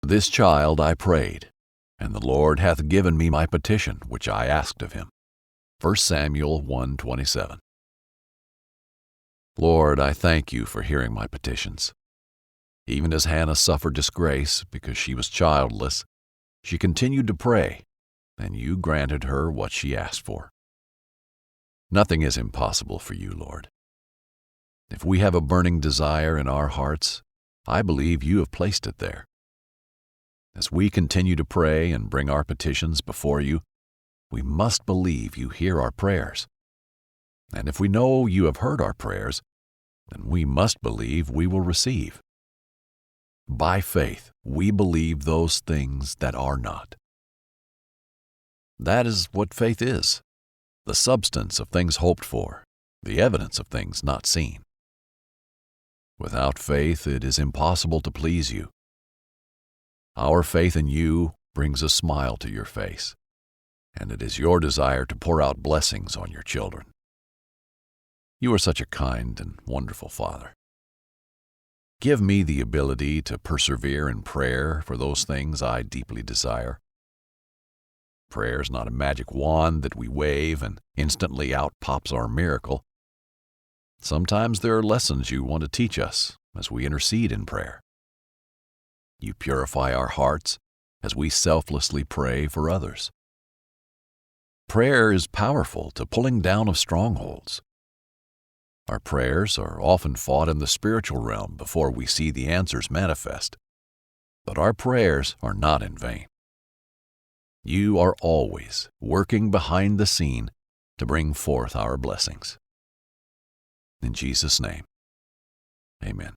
this child I prayed, and the Lord hath given me my petition which I asked of him. 1 Samuel 1:27. Lord, I thank you for hearing my petitions. Even as Hannah suffered disgrace because she was childless, she continued to pray, and you granted her what she asked for. Nothing is impossible for you, Lord. If we have a burning desire in our hearts, I believe you have placed it there. As we continue to pray and bring our petitions before you, we must believe you hear our prayers. And if we know you have heard our prayers, then we must believe we will receive. By faith, we believe those things that are not. That is what faith is, the substance of things hoped for, the evidence of things not seen. Without faith, it is impossible to please you. Our faith in you brings a smile to your face, and it is your desire to pour out blessings on your children. You are such a kind and wonderful Father. Give me the ability to persevere in prayer for those things I deeply desire. Prayer is not a magic wand that we wave and instantly out pops our miracle. Sometimes there are lessons you want to teach us as we intercede in prayer. You purify our hearts as we selflessly pray for others. Prayer is powerful to pulling down of strongholds. Our prayers are often fought in the spiritual realm before we see the answers manifest. But our prayers are not in vain. You are always working behind the scene to bring forth our blessings. In Jesus' name, amen.